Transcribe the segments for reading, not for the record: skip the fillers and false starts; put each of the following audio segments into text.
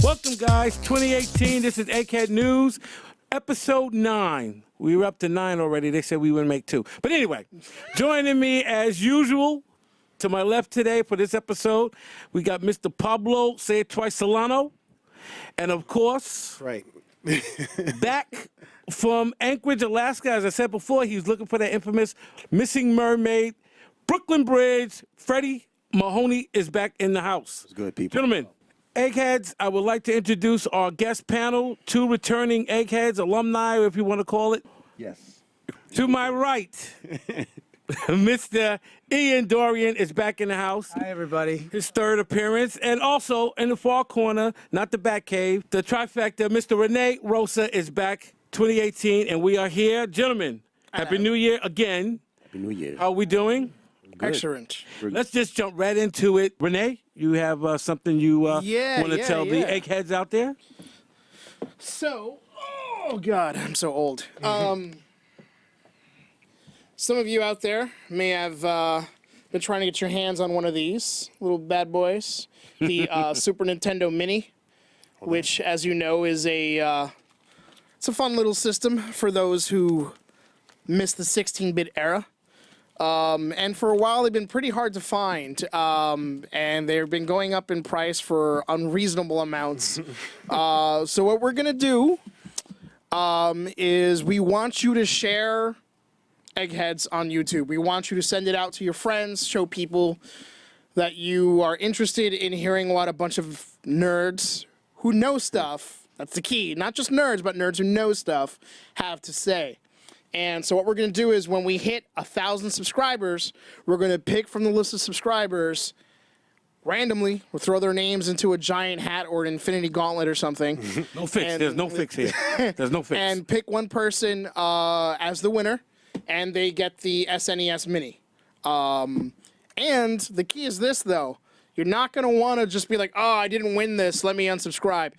Welcome, guys. 2018. This is Egghead News, episode 9. We were up to 9 already. They said we wouldn't make 2. But anyway, joining me as usual to my left today for this episode, we got Mr. Pablo, say it twice, Solano. And of course, Right. back from Anchorage, Alaska. As I said before, he was looking for that infamous missing mermaid. Brooklyn Bridge, Freddie Mahoney is back in the house. It's good, people. Gentlemen, Eggheads, I would like to introduce our guest panel, 2 returning Eggheads, alumni, if you want to call it. Yes. To my right, Mr. Ian Dorian is back in the house. Hi, everybody. His 3rd appearance. And also, in the far corner, not the Batcave, the trifecta, Mr. Rene Rosa is back, 2018, and we are here. Gentlemen, Happy New Year again. Happy New Year. How are we doing? Good. Excellent. Let's just jump right into it. Renee, you have something you want to tell the Eggheads out there? So, oh God, I'm so old. Some of you out there may have been trying to get your hands on one of these little bad boys, the Super Nintendo Mini, which, as you know, is it's a fun little system for those who missed the 16-bit era. And for a while, they've been pretty hard to find, and they've been going up in price for unreasonable amounts. So what we're going to do is we want you to share Eggheads on YouTube. We want you to send it out to your friends, show people that you are interested in hearing what a bunch of nerds who know stuff, that's the key, not just nerds, but nerds who know stuff, have to say. And so what we're going to do is when we hit 1,000 subscribers, we're going to pick from the list of subscribers randomly. We'll throw their names into a giant hat or an infinity gauntlet or something. No fix. There's no fix here. There's no fix. And pick one person as the winner, and they get the SNES Mini. And the key is this, though. You're not going to want to just be like, oh, I didn't win this, let me unsubscribe.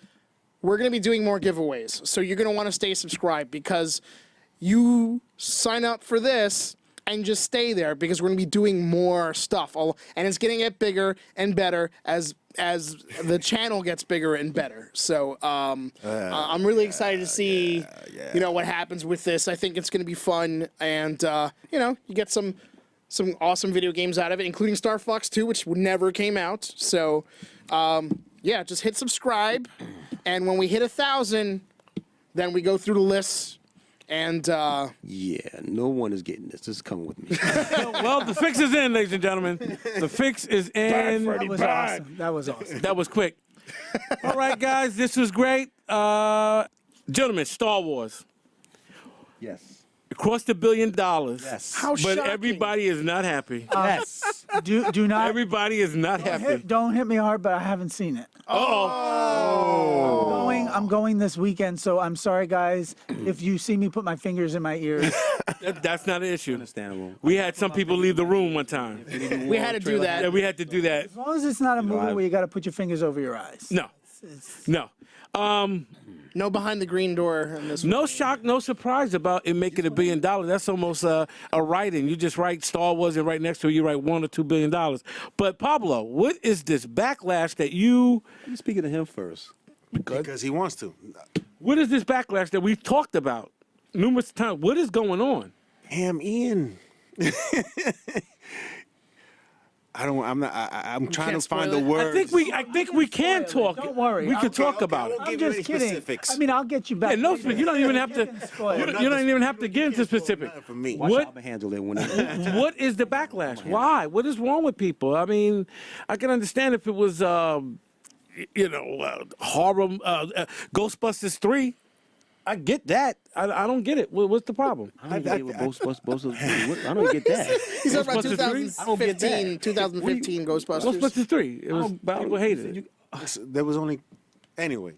We're going to be doing more giveaways. So you're going to want to stay subscribed because you sign up for this and just stay there because we're going to be doing more stuff. And it's going to get bigger and better as the channel gets bigger and better. So I'm really excited to see what happens with this. I think it's going to be fun. And, you get some awesome video games out of it, including Star Fox 2, which never came out. So, just hit subscribe. And when we hit 1,000, then we go through the lists. And no one is getting this. Just come with me. Well, the fix is in, ladies and gentlemen. The fix is in. That was awesome. That was awesome. That was quick. All right, guys, this was great. Gentlemen, Star Wars. Yes. It crossed $1 billion. Yes. How But shocking. everybody is not happy. Yes. Do not. Everybody is not happy. Don't hit me hard, but I haven't seen it. Uh-oh. I'm going this weekend, so I'm sorry, guys. If you see me put my fingers in my ears, That's not an issue. Understandable. We had some people leave the room one time. We had to do that. Yeah, we had to do that. as long as it's not a movie where you got to put your fingers over your eyes. No. No. No behind the green door in this one. No shock, no surprise about it making $1 billion. That's almost a writing. You just write Star Wars and right next to it you write $1 or $2 billion. But Pablo, what is this backlash that you? You speaking to him first. Because he wants to. What is this backlash that we've talked about numerous times? What is going on? Damn, Ian. I'm trying to find the spoil it. words. I think we can talk. Don't worry. We can talk about it. I'll I'm give you just any kidding. specifics. I mean, I'll get you back. Yeah, no, you don't even have to. You don't even have to get into specific. For me. Watch What? Albert handle it when What is the backlash? Why? What is wrong with people? I mean, I can understand if it was, horror, Ghostbusters 3. I get that. I don't get it. What's the problem? I don't get that. He's talking about Ghostbusters 3? 2015 Ghostbusters. Ghostbusters 3. It was, people hated it. There was only. Anyway.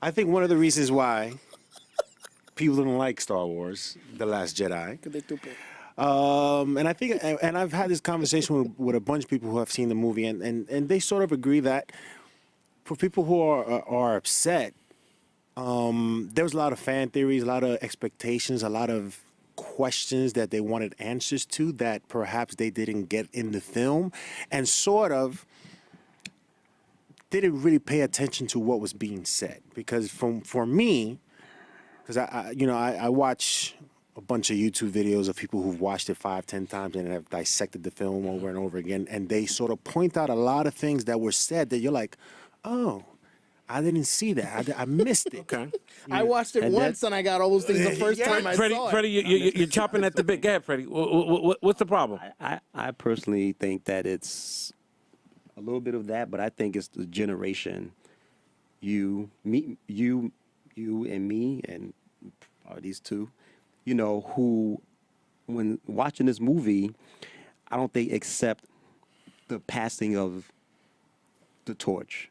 I think one of the reasons why people don't like Star Wars, The Last Jedi. And I think, and I've had this conversation with a bunch of people who have seen the movie, and they sort of agree that for people who are upset, there was a lot of fan theories, a lot of expectations, a lot of questions that they wanted answers to that perhaps they didn't get in the film, and sort of didn't really pay attention to what was being said because for me, because I watch a bunch of YouTube videos of people who've watched it 5, 10 times and have dissected the film over and over again, and they sort of point out a lot of things that were said that you're like, oh, I didn't see that. I missed it. Okay. I watched it once and I got all those things the first time I Freddie, saw it. Freddie, you're chopping at the bit. Go ahead, Freddie. What's the problem? I personally think that it's a little bit of that, but I think it's the generation. You and me, and these two, who, when watching this movie, I don't think accept the passing of the torch.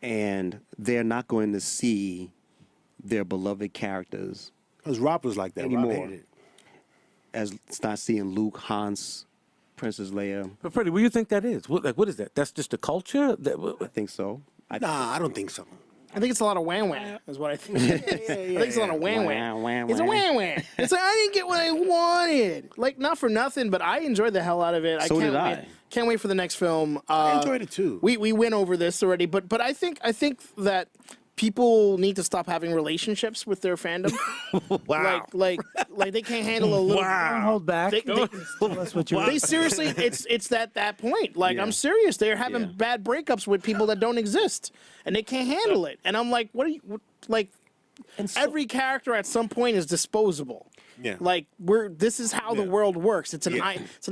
And they're not going to see their beloved characters Because Rob was like that. Rob anymore. hated it. As it's not seeing Luke, Hans, Princess Leia. But Freddie, what do you think that is? What is that? That's just the culture? I think so. Nah, I don't think so. I think it's a lot of wham wham, is what I think. I think it's a lot of wham wham. Wham, It's a wham wham. It's like I didn't get what I wanted. Like not for nothing, but I enjoyed the hell out of it. So can't did I. wait. Can't wait for the next film. I enjoyed it too. We went over this already, but I think that people need to stop having relationships with their fandom. Wow. Like they can't handle a little. Don't hold back. They- Tell us what you They seriously, it's that point. Like I'm serious. They're having Yeah. bad breakups with people that don't exist, and they can't handle it. And I'm like, what are you like? Every character at some point is disposable. Yeah. Like this is how the world works. It's an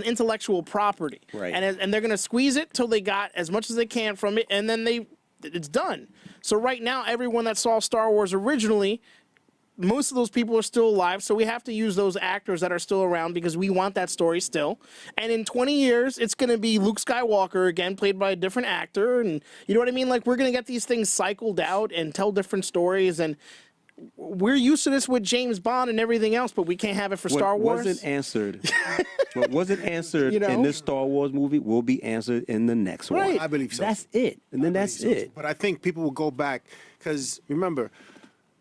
intellectual property. Right. And they're gonna squeeze it till they got as much as they can from it, and then it's done. So right now, everyone that saw Star Wars originally, most of those people are still alive, so we have to use those actors that are still around because we want that story still. And in 20 years, it's going to be Luke Skywalker again, played by a different actor, and you know what I mean? Like, we're going to get these things cycled out and tell different stories, and we're used to this with James Bond and everything else, but we can't have it for Star Wars. What wasn't answered You know? in this Star Wars movie will be answered in the next Right. one. I believe so. That's it. And then that's it. But I think people will go back because remember,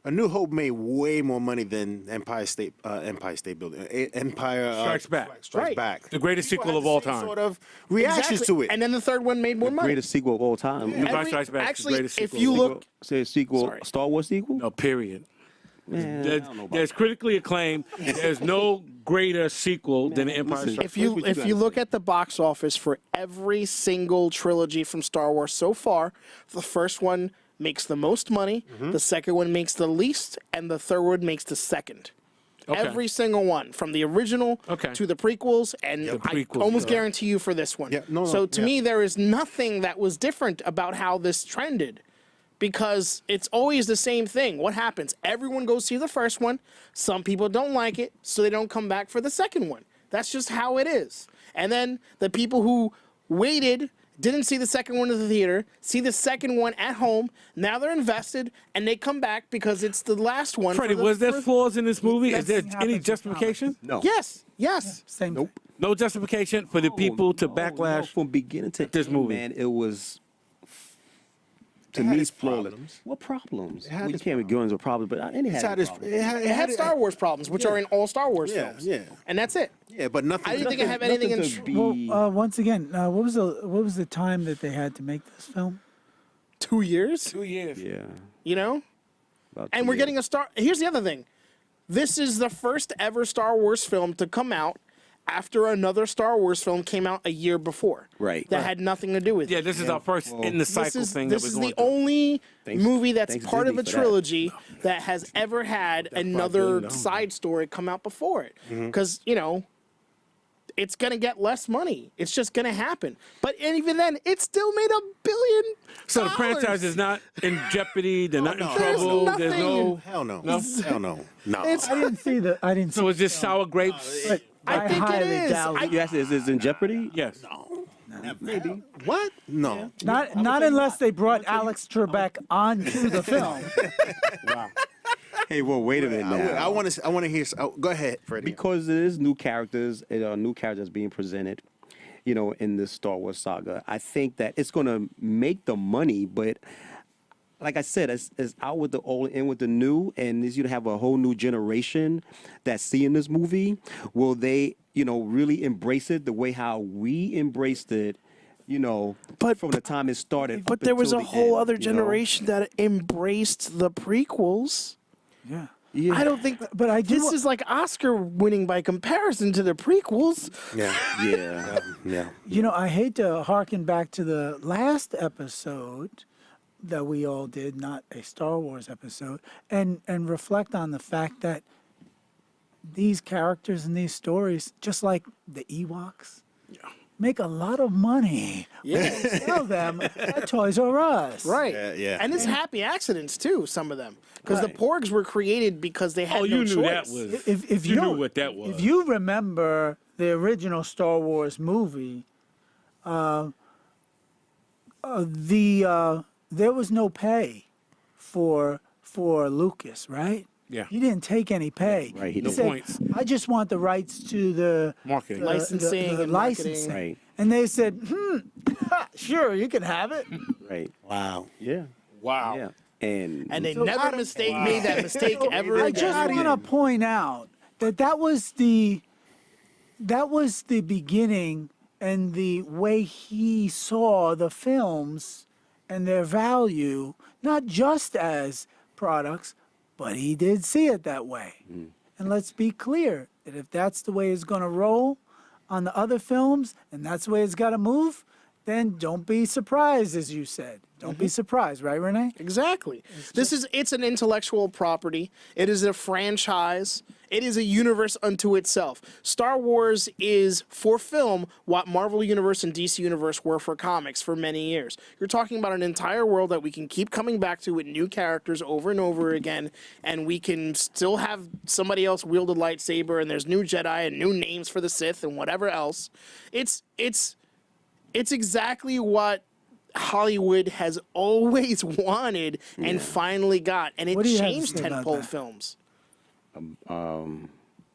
A New Hope made way more money than Empire State Building. Empire Strikes Back. Strikes Right. Back. The greatest People sequel had of the all same time. Sort of reactions Exactly. to it. And then the third one made more money. Greatest sequel of all time. Empire Strikes Back is the Actually, greatest if sequel you of all look, Say a sequel, Sorry. Star Wars sequel? No, period. Man, I There's, don't know about there's critically acclaimed. There's no greater sequel than Empire listen, Strikes if you What you gotta look say? at the box office for every single trilogy from Star Wars so far, the first one makes the most money, the second one makes the least, and the third one makes the second. Okay. Every single one, from the original Okay. to the prequels, and I prequels, almost yeah. guarantee you for this one. Yeah, no, so no, to yeah. me, there is nothing that was different about how this trended. Because it's always the same thing. What happens? Everyone goes see the first one. Some people don't like it, so they don't come back for the second one. That's just how it is. And then the people who waited, didn't see the second one in the theater, see the second one at home. Now they're invested, and they come back because it's the last one. Freddie, for the was there first- flaws in this movie? Is there Nothing any happens with justification? No. Yes, yes. Same. Nope. No justification for the people to No, backlash. from beginning to this end, movie. man, it was to It had me its flawless. problems. What problems? had Well, you its can't be going into problems, but it It's had had its its- problems. It had Star Wars problems, which are in all Star Wars Yeah, films. yeah. And that's it. Yeah, but nothing. I didn't think it had Nothing anything in. to be- Well, once again, what was the time that they had to make this film? 2 years, 2 years. yeah. you know? about And 2 we're years. getting a Star. Here's the other thing. This is the first ever Star Wars film to come out after another Star Wars film came out a year before. Right. That Right. had nothing to do with Yeah, it. this is our first in the cycle thing This that is we're the going through. only Thanks- movie that's thanks part of Disney a for that. trilogy that has ever had another side story come out before it. Because, you know, it's going to get less money. It's just going to happen. But even then, it still made $1 billion. So the franchise is not in jeopardy. They're not in no. trouble. There's There's no. Hell no. No? Hell no. No. It's- I didn't see the. I didn't see. So it's just sour grapes. But I think it highly is. doubt I- it. You asked, is it in jeopardy? Yes. Maybe. What? No. Not unless they brought Alex Trebek onto the film. Hey, well, wait a minute now. I want to hear. Go ahead, Freddie. Because there is new characters, new characters being presented, you know, in this Star Wars saga. I think that it's going to make the money, but like I said, it's out with the old, in with the new, and as you have a whole new generation that's seeing this movie. Will they, you know, really embrace it the way how we embraced it But- from the time it started. But up there was a until the whole end, other you know? generation that embraced the prequels. Yeah. Yeah. I don't think. But I do- This is like Oscar winning by comparison to the prequels. Yeah. Yeah. Yeah. You know, I hate to harken back to the last episode that we all did, not a Star Wars episode, and reflect on the fact that these characters and these stories, just like the Ewoks, make a lot of money. Yeah. Sell them at Toys R Us. Right. Yeah. And it's happy accidents too, some of them. Because the Porgs were created because they had Oh, no you knew choice. that was. If You you knew don't- what that was. If you remember the original Star Wars movie, there was no pay for Lucas, right? Yeah. He didn't take any pay. Right, he He didn't. said, points. I just want the rights to the Marketing. Licensing and licensing. marketing. Right. And they said, sure, you can have it. Right. Wow. Yeah. Wow. Yeah. And And they So never made that mistake ever I again. just want to point out that was the beginning and the way he saw the films and their value, not just as products, but he did see it that way. And let's be clear that if that's the way it's going to roll on the other films and that's the way it's got to move, then don't be surprised, as you said. Don't be surprised, right, Renee? Exactly. It's an intellectual property. It is a franchise. It is a universe unto itself. Star Wars is for film what Marvel Universe and DC Universe were for comics for many years. You're talking about an entire world that we can keep coming back to with new characters over and over again, and we can still have somebody else wield a lightsaber, and there's new Jedi and new names for the Sith and whatever else. It's exactly what Hollywood has always wanted and finally got, and it What do you have to changed say about tentpole that? films.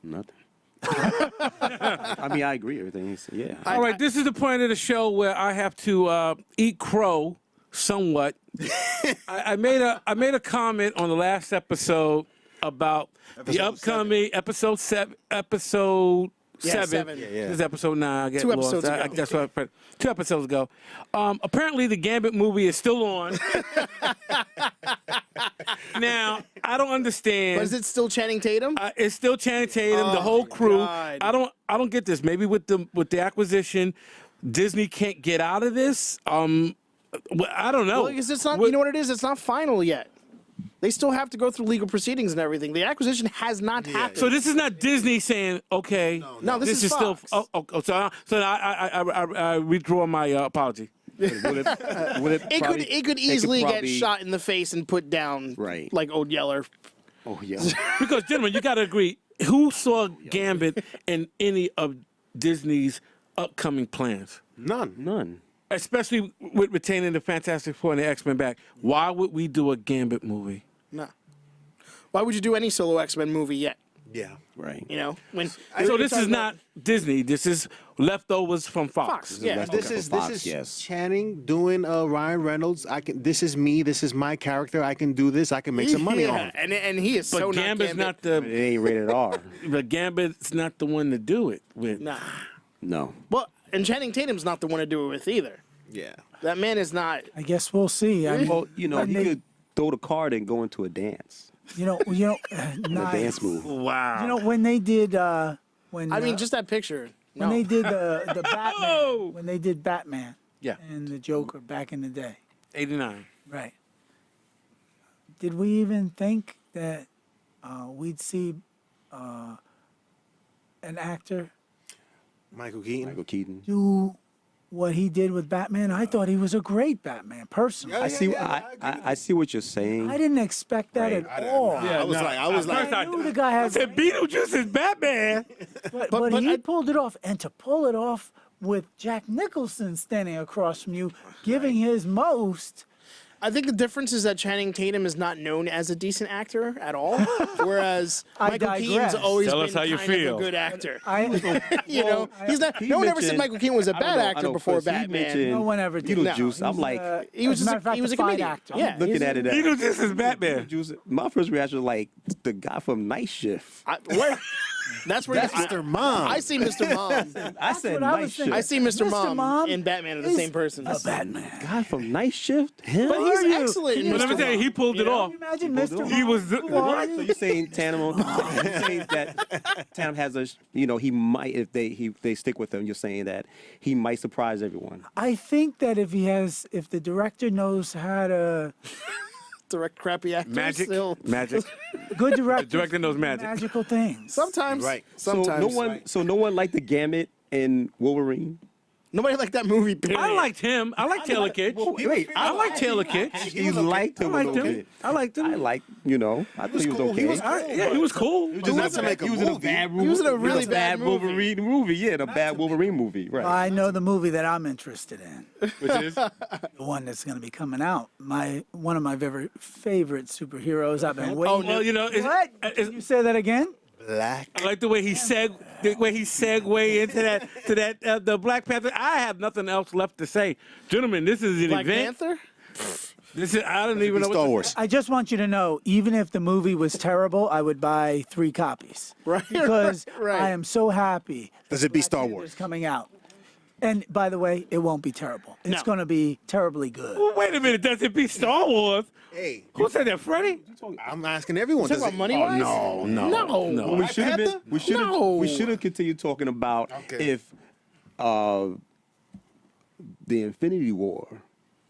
nothing. I mean, I agree with everything he said. Yeah. All right, this is the point of the show where I have to eat crow somewhat. I made a comment on the last episode about the upcoming episode seven. Yeah, seven. Yeah. This is episode 9. I get 2 lost. episodes ago. That's what 2 episodes ago. Apparently, the Gambit movie is still on. Now, I don't understand. But is it still Channing Tatum? It's still Channing Tatum, the whole crew. God. I don't get this. Maybe with the acquisition, Disney can't get out of this. I don't know. Well, because it's not. You know what it is? It's not final yet. They still have to go through legal proceedings and everything. The acquisition has not happened. So this is not Disney saying, okay, No, this is still. Fox. So I withdraw my apology. It could easily get probably- shot in the face and put down, Right. like Old Yeller. Oh yeah. Because, gentlemen, you got to agree. Who saw Gambit in any of Disney's upcoming plans? None. Especially with retaining the Fantastic Four and the X-Men back. Why would we do a Gambit movie? No. Why would you do any solo X-Men movie yet? Yeah. Right. You know, when So this is not Disney. This is leftovers from Fox. Fox. Yeah. left- This Okay, is for Fox, this is yes. Channing doing Ryan Reynolds. This is me. This is my character. I can do this. I can make some money on it. and he is But so Gambit's not not It the. ain't rated R. But Gambit's not the one to do it with. Nah. No. Well, and Channing Tatum's not the one to do it with either. Yeah. That man is not. I guess we'll see. I mean, Well, you when he they- could throw the card and go into a dance. nice. A dance move. Wow. When they did when I mean, just that picture. when No. they did the Batman, when they did Batman Yeah. and the Joker back in the day, 89. right? Did we even think that we'd see an actor Michael Keaton. Michael Keaton. do what he did with Batman? I thought he was a great Batman, personally. Yeah, I see. yeah, I see what you're saying. I didn't expect that Right. at all. I was like, I I knew the guy had, said Beetlejuice is Batman. but he pulled it off, and to pull it off with Jack Nicholson standing across from you, giving his most. I think the difference is that Channing Tatum is not known as a decent actor at all, whereas I Michael Keaton's digress. always Tell been us how you kind of feel. a good actor. You know, He's not. No one ever said mentioned- Michael Keaton was a I don't bad know, I actor know, before first he Batman. mentioned No one ever did. Beetlejuice. No, I'm like, He was as a just matter of fact, he was a fine comedian. actor. Yeah. looking at it. As, Beetlejuice is Batman. Beetlejuice. My first reaction was like the guy from Night Shift. Where, That's where That's Mr. Mom. I see Mr. Mom. I said what I night was shift. thinking. I see Mr. Mr. Mom and Batman are the is same person. The Batman. Guy from Night Shift. Him. But he's are you? excellent in But let me Mr. tell you, Mom. he pulled it off. Can you imagine Mr. He Mom? was the, Who are Right, you? so you're saying Tatum? You're saying that Tatum has a, he might if they stick with him. You're saying that he might surprise everyone. I think that if the director knows how to, Direct crappy actors. magic. Still. Magic. good director, director knows magic. magical things. Sometimes. Right. Sometimes. So no one liked the Gambit in Wolverine. Nobody liked that movie. Period. I liked him. I like Taylor Kitsch. Wait, I like Taylor Kitsch. he liked him. I liked a little him. bit. I liked him. I like, I thought he was cool. okay. He was Yeah, he was cool. Just not to make a He was in a movie. bad He was in a really bad movie. Wolverine movie. Yeah, in a bad Wolverine movie. Right. I know the movie that I'm interested in. Which is The one that's going to be coming out. One of my very favorite superheroes. I've been waiting. well, What? Can you say that again? Black. I like the way he segued into that the Black Panther. I have nothing else left to say, gentlemen. This is an Black event. Panther? This is I don't even know. Star what Wars. I just want you to know, even if the movie was terrible, I would buy 3 copies. Right, Because right. I am so happy. Does it be Black Star Panther's Wars? coming out. And by the way, it won't be terrible. It's No. going to be terribly good. Well, wait a minute. Does it be Star Wars? Hey, Who said that, Freddie? I'm asking everyone. Talk Does about it, money wise? no. No. We should have been. Panther? We should have. No. We should have continued talking about Okay. if the Infinity War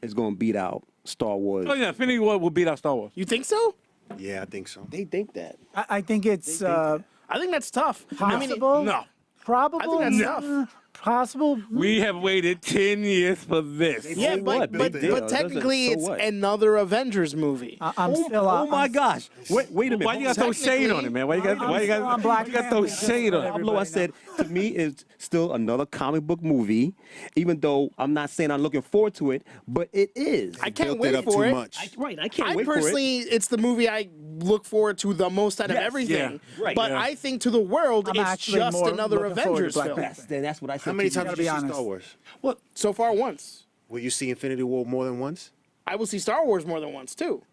is going to beat out Star Wars. Oh yeah, Infinity War will beat out Star Wars. You think so? Yeah, I think so. They think that. I think it's I think that's tough. possible. No. Probable. I think that's tough. Possible. We have waited 10 years for this. Yeah, So what? but Big deal. technically So it's what? another Avengers movie. I'm still Oh my gosh! Wait a minute. Why you got to throw shade on it, man? Why you got to throw shade on it? Pablo, I said to me it's still another comic book movie, even though I'm not saying I'm looking forward to it, but it is. I can't Built wait it up for too it. much. Right, I can't I wait for it. personally, it's the movie I look forward to the most out of Yes, everything. yeah, right, But yeah. I think to the world, I'm it's actually just more another looking forward to Avengers Black film. Panther. That's what I said. How many to you. times gotta did you be see honest. Star Wars? Well, so far once. Will you see Infinity War more than once? I will see Star Wars more than once too.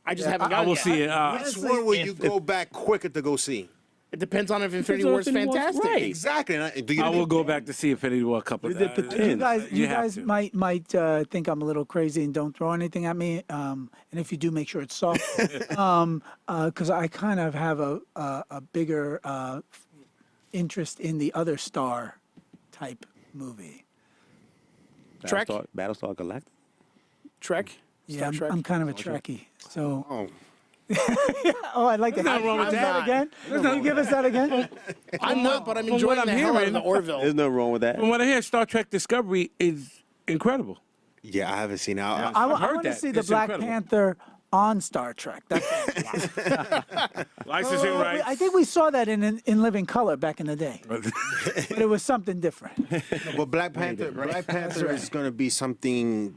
I just haven't I gotten will yet. see it. Which one will you go back quicker to go see? It depends on if Infinity on War is Infinity War's fantastic. right. Exactly. And do you I will go back to see Infinity War a couple of It times. depends. You have guys to. might think I'm a little crazy and don't throw anything at me. And if you do, make sure it's soft. Because I kind of have a bigger interest in the other star type movie. Trek? Battlestar Galactica. Trek. Yeah, Trek? I'm kind of a Trekkie. So, Oh, I'd like to nothing wrong with have that. again. Can you give us that again? I'm not, but I'm from enjoying what the I'm hell out of hearing- the Orville. There's nothing wrong with that. From what I hear, Star Trek Discovery is incredible. yeah, I haven't seen it. I I've heard want to that. see the It's Black incredible. Panther on Star Trek. That's Licensing rights. I think we saw that in Living Color back in the day, but it was something different. But Black Panther is going to be something.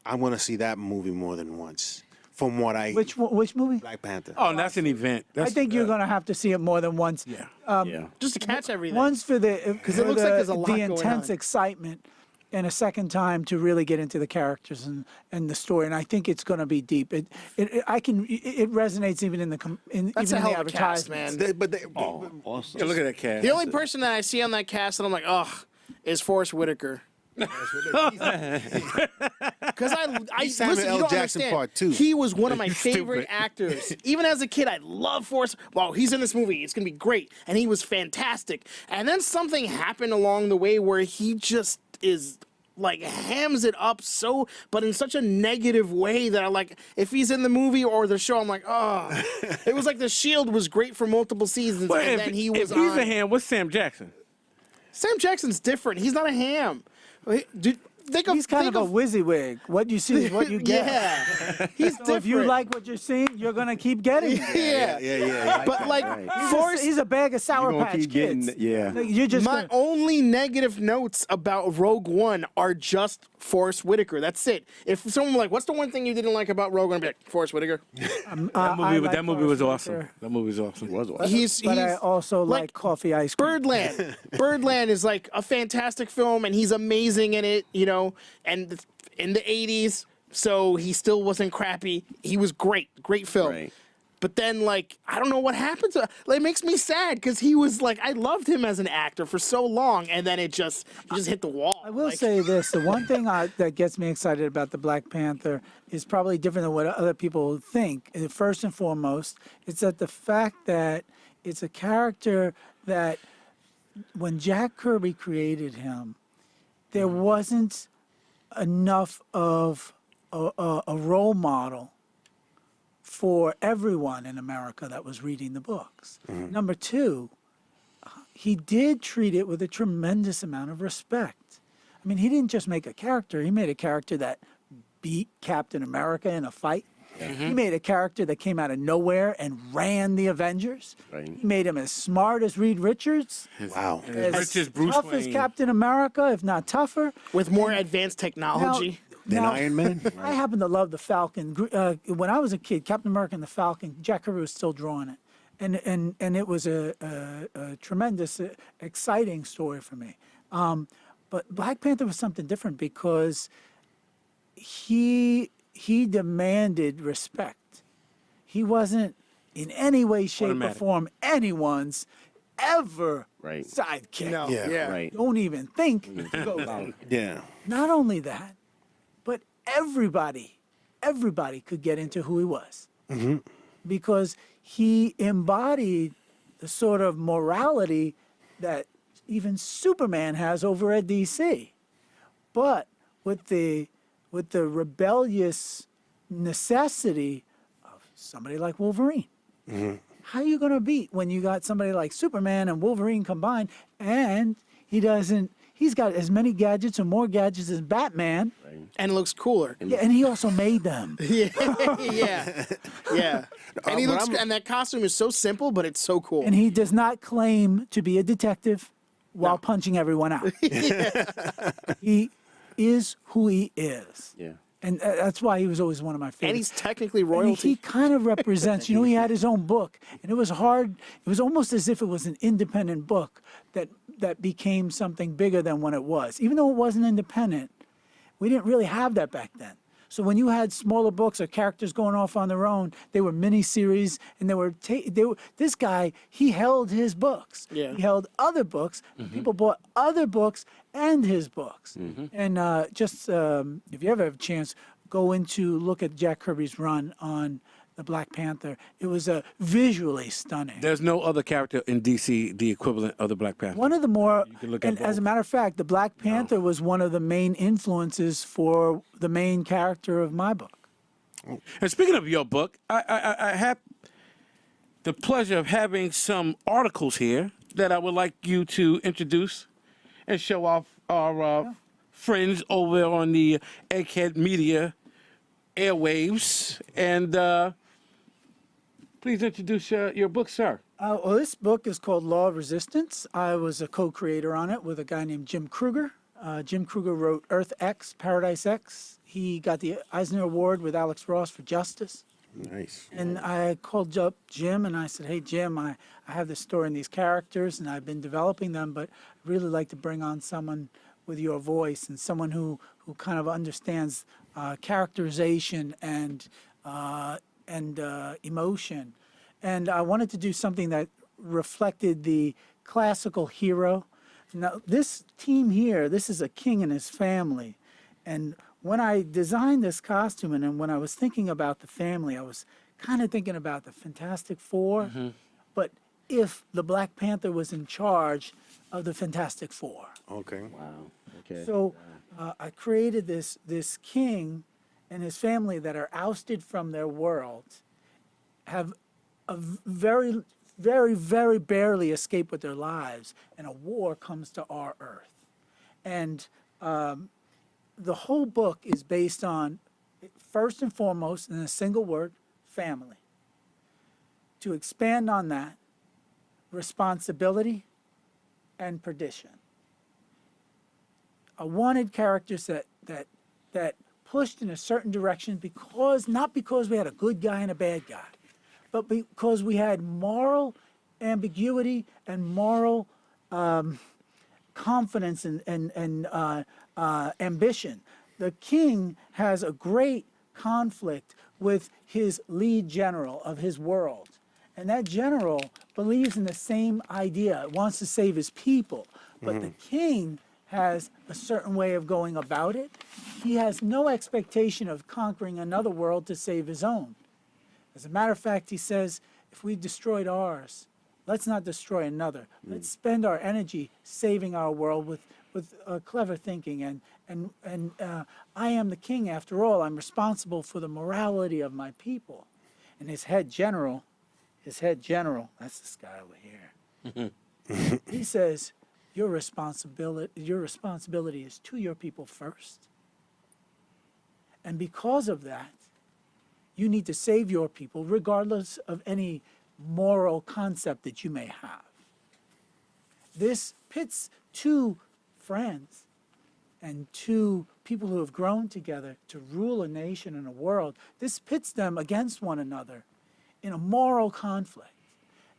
I want to see that movie more than once. From what I Which movie? Black Panther. Oh, and that's an event. I That's, think you're going to have to see it more than once. Yeah. Yeah. Just to catch everything. Once for the because it looks like there's a lot the going intense on. excitement, and a second time to really get into the characters and the story. And I think it's going to be deep. It resonates even in the That's even a in hell the of a cast, advertisements. man. But they, Awesome. Yeah, look at that cast. The only person that I see on that cast that I'm like, ugh, is Forrest Whitaker. Because I Samuel listen, L. you don't Jackson understand. Part 2. He was one of my He's favorite stupid. actors. Even as a kid, I love Forrest. Wow, he's in this movie. It's gonna be great, and he was fantastic. And then something happened along the way where he just is like hams it up but in such a negative way that I like. If he's in the movie or the show, I'm like, oh. It was like The Shield was great for multiple seasons, Well, and then he was if he's on. a hand, what's Sam Jackson? Sam Jackson's different. He's not a ham. Dude, He's kind of a WYSIWYG. What you see is what you get. Yeah, he's So different. if you like what you're seeing, you're gonna keep getting it. yeah. yeah. But like Forrest, He's a bag of Sour gonna Patch keep getting- Kids. yeah. Like, you're just my gonna, only negative notes about Rogue One are just Forrest Whitaker. That's it. If someone like, what's the one thing you didn't like about Rogue One? I'd be like, Forrest Whitaker. That movie was awesome. That movie was awesome. It was awesome. He's but I also like coffee ice cream. Birdland. Birdland is like a fantastic film, and he's amazing in it. And in the '80s, so he still wasn't crappy. He was great. Great film. Right. But then, like, I don't know what happened to. Like, it makes me sad because he was like, I loved him as an actor for so long, and then he just hit the wall. I will like, say this: the one thing that gets me excited about the Black Panther is probably different than what other people think. First and foremost, it's that the fact that it's a character that, when Jack Kirby created him, there wasn't enough of a role model for everyone in America that was reading the books. Number two, he did treat it with a tremendous amount of respect. I mean, he didn't just make a character, he made a character that beat Captain America in a fight. He made a character that came out of nowhere and ran the Avengers. Right. He made him as smart as Reed Richards, Wow. as Rich as Bruce tough as Wayne. Captain America, if not tougher. with more advanced technology. Then Iron Man. I happen to love the Falcon. When I was a kid, Captain America and the Falcon, Jack Kirby was still drawing it, and it was a tremendous, exciting story for me. But Black Panther was something different because he demanded respect. He wasn't in any way, shape, Automatic. or form anyone's ever Right. sidekick. No, Yeah. yeah. Right. Don't even think to go there. Yeah. Not only that, but everybody could get into who he was. Because he embodied the sort of morality that even Superman has over at DC. But with the rebellious necessity of somebody like Wolverine. How are you going to beat when you got somebody like Superman and Wolverine combined, and he's got as many gadgets or more gadgets as Batman, And it looks cooler. yeah, and he also made them. yeah, yeah. And he but looks, I'm- and that costume is so simple, but it's so cool. And he does not claim to be a detective while punching everyone out. He is who he is. Yeah. And that's why he was always one of my favorites. And he's technically And royalty. he kind of represents, he had his own book, and it was hard. It was almost as if it was an independent book that became something bigger than what it was. Even though it wasn't independent, we didn't really have that back then. So when you had smaller books or characters going off on their own, they were mini-series, and they were this guy, he held his books. Yeah. He held other books, and people bought other books and his books. And if you ever have a chance, go into look at Jack Kirby's run on the Black Panther. It was visually stunning. There's no other character in DC the equivalent of the Black Panther. One of the more, can look at and as a both. matter of fact, the Black Panther was one of the main influences for the main character of my book. And speaking of your book, I have the pleasure of having some articles here that I would like you to introduce and show off our friends over on the Egghead Media airwaves. And please introduce your book, sir. Well, this book is called Law of Resistance. I was a co-creator on it with a guy named Jim Kruger. Jim Kruger wrote Earth X, Paradise X. He got the Eisner Award with Alex Ross for Justice. Nice. And I called up Jim and I said, hey, Jim, I have this story and these characters, and I've been developing them, but I'd really like to bring on someone with your voice and someone who kind of understands characterization and emotion. And I wanted to do something that reflected the classical hero. Now, this team here, this is a king and his family. And when I designed this costume and when I was thinking about the family, I was kind of thinking about the Fantastic Four. But if the Black Panther was in charge of the Fantastic Four. Okay. Wow. Okay. So I created this king and his family that are ousted from their world, have a very, very, very barely escaped with their lives, and a war comes to our Earth. And the whole book is based on, first and foremost, in a single word, family. To expand on that, responsibility and perdition. I wanted characters that pushed in a certain direction not because we had a good guy and a bad guy, but because we had moral ambiguity and moral confidence and ambition. The king has a great conflict with his lead general of his world. And that general believes in the same idea, wants to save his people. But the king has a certain way of going about it. He has no expectation of conquering another world to save his own. As a matter of fact, he says, if we destroyed ours, let's not destroy another. Let's spend our energy saving our world with clever thinking. And I am the king after all. I'm responsible for the morality of my people. And his head general, that's this guy over here. He says, your responsibility is to your people first. And because of that, you need to save your people regardless of any moral concept that you may have. This pits two friends and two people who have grown together to rule a nation and a world. This pits them against one another in a moral conflict.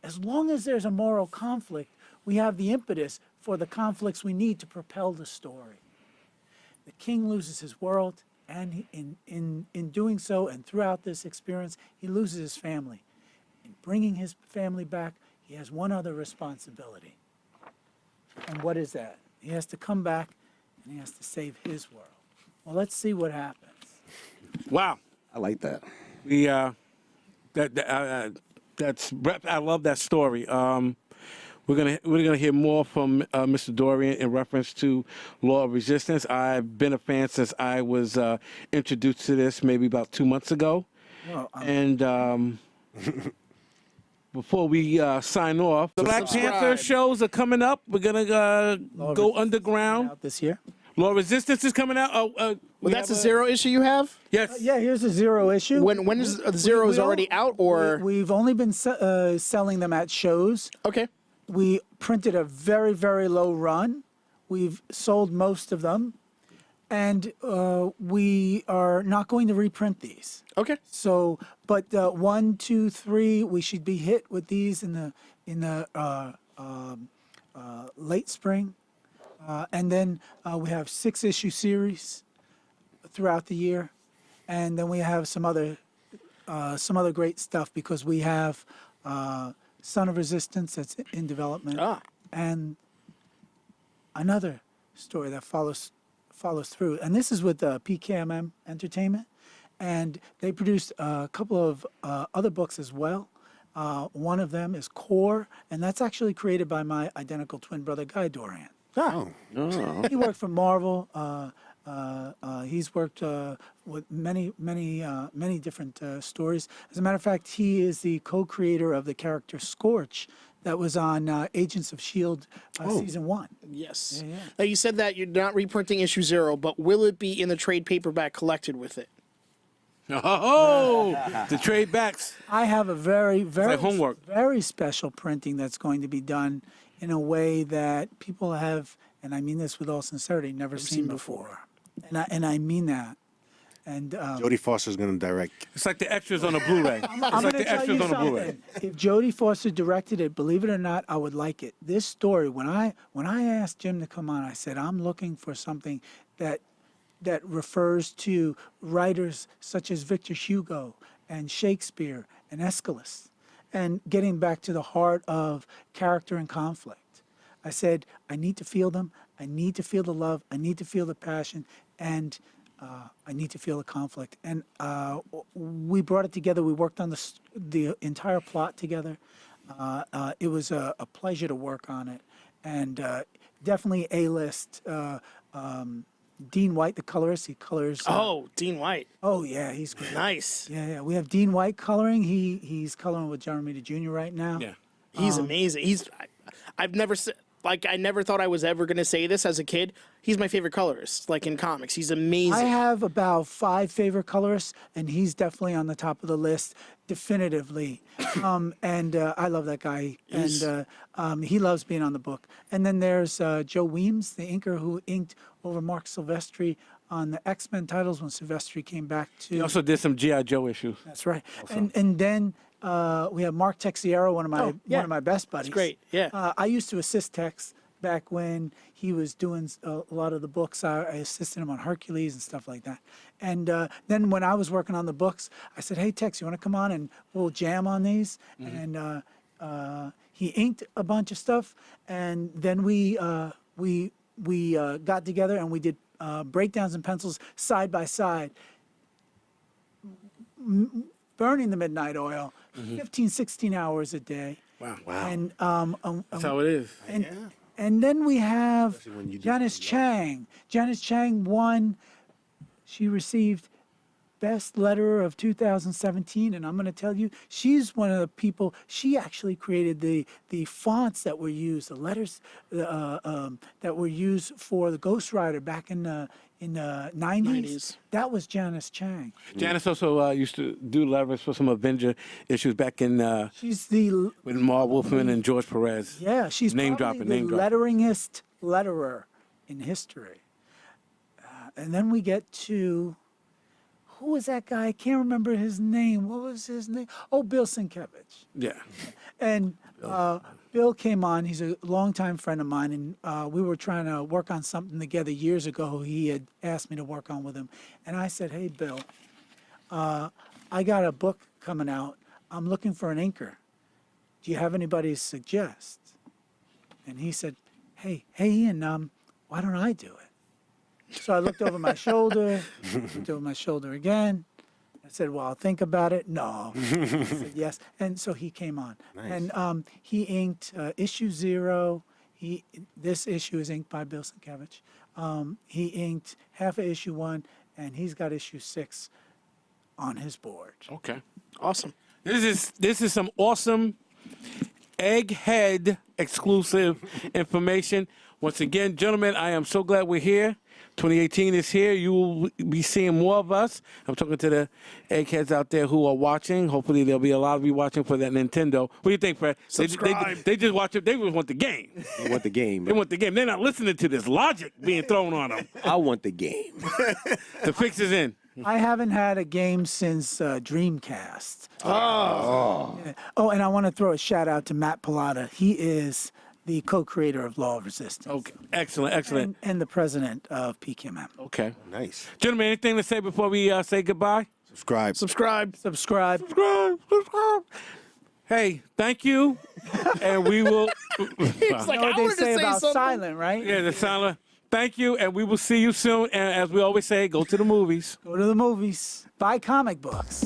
As long as there's a moral conflict, we have the impetus for the conflicts we need to propel the story. The king loses his world, and in doing so, and throughout this experience, he loses his family. In bringing his family back, he has one other responsibility. And what is that? He has to come back, and he has to save his world. Well, let's see what happens. Wow. I like that. That's I love that story. We're gonna hear more from Mr. Dorian in reference to Law of Resistance. I've been a fan since I was introduced to this maybe about 2 months ago. Well, And before we sign off, the Black Panther shows are coming up. We're gonna go underground. out this year. Law of Resistance is coming out. Well, that's a zero issue you have? Yes. Yeah, here's a zero issue. When is the zero is already out, or? We've only been selling them at shows. Okay. We printed a very, very low run. We've sold most of them. And we are not going to reprint these. Okay. So, but 1, 2, 3, we should be hit with these in the late spring. And then we have 6-issue series throughout the year. And then we have some other great stuff because we have Son of Resistance that's in development, and another story that follows through. And this is with PKMM Entertainment, and they produced a couple of other books as well. One of them is Core, and that's actually created by my identical twin brother, Guy Dorian. He worked for Marvel. He's worked with many different stories. As a matter of fact, he is the co-creator of the character Scorch that was on Agents of S.H.I.E.L.D. Season 1. Yes. Yeah. Now, you said that you're not reprinting issue 0, but will it be in the trade paperback collected with it? Oh, the trade backs. I have a very, like homework. very special printing that's going to be done in a way that people have, and I mean this with all sincerity, never seen before. And I mean that. And Jodie Foster's going to direct. It's like the extras on a Blu-ray. I'm It's going like to the tell extras you on a Blu-ray. something. If Jodie Foster directed it, believe it or not, I would like it. This story, when I asked Jim to come on, I said I'm looking for something that refers to writers such as Victor Hugo and Shakespeare and Aeschylus, and getting back to the heart of character and conflict. I said I need to feel them. I need to feel the love. I need to feel the passion, and I need to feel the conflict. And we brought it together. We worked on the entire plot together. It was a pleasure to work on it, and definitely A-list. Dean White, the colorist, he colors. Dean White. Oh yeah, he's great. Nice. Yeah. We have Dean White coloring. He's coloring with Jeremy Jr. right now. Yeah. He's amazing. I've never I never thought I was ever going to say this as a kid. He's my favorite colorist, like in comics. He's amazing. I have about 5 favorite colorists, and he's definitely on the top of the list, definitively. And I love that guy, and he loves being on the book. And then there's Joe Weems, the inker who inked over Mark Silvestri on the X-Men titles when Silvestri came back to. He also did some G.I. Joe issues. That's right. And then we have Mark Texiero, one of my best buddies. That's great. Yeah. I used to assist Tex back when he was doing a lot of the books. I assisted him on Hercules and stuff like that. And then when I was working on the books, I said, "Hey, Tex, you want to come on and we'll jam on these?" And he inked a bunch of stuff, and then we got together and we did breakdowns and pencils side by side, burning the midnight oil, 15, 16 hours a day. Wow. And That's how it is. and then we have Especially when you do Janice something you love. Chang. Janice Chang won. She received Best Letterer of 2017, and I'm going to tell you, she's one of the people. She actually created the fonts that were used, the letters that were used for the Ghost Rider back in the 90s. 90s. That was Janice Chang. Janice also used to do letters for some Avenger issues back in She's the with Mark Wolfman and George Perez. Yeah, she's Name probably dropping, the name dropping. letteringest letterer in history. And then we get to, who was that guy? I can't remember his name. What was his name? Oh, Bill Sienkiewicz. Yeah. And Bill came on. He's a longtime friend of mine, and we were trying to work on something together years ago. He had asked me to work on with him, and I said, "Hey, Bill, I got a book coming out. I'm looking for an inker. Do you have anybody to suggest?" And he said, "Hey, Ian, why don't I do it?" So I looked over my shoulder, looked over my shoulder again. I said, "Well, I'll think about it." No. I said, "Yes." And so he came on. Nice. And he inked issue 0. This issue is inked by Bill Sienkiewicz. He inked half of issue 1, and he's got issue 6 on his board. Okay. Awesome. This is some awesome Egghead exclusive information. Once again, gentlemen, I am so glad we're here. 2018 is here. You will be seeing more of us. I'm talking to the Eggheads out there who are watching. Hopefully, there'll be a lot of you watching for that Nintendo. What do you think, Fred? Subscribe. They just watch it. They just want the game. I want the game. They want the game. They're not listening to this logic being thrown on them. I want the game. The fix is in. I haven't had a game since Dreamcast. Yeah. Oh, and I want to throw a shout out to Matt Pilata. He is the co-creator of Law of Resistance. Okay. Excellent. Excellent. And the president of PQMM. Okay. Nice. Gentlemen, anything to say before we say goodbye? Subscribe. Subscribe. Subscribe. Subscribe. Hey, thank you. And we will. It's like, You know I what they wanted to say say about something. silent, right? Yeah, the silent. Thank you, and we will see you soon. And as we always say, go to the movies. Go to the movies. Buy comic books.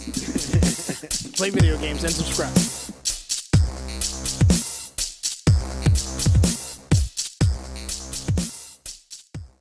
Play video games and subscribe.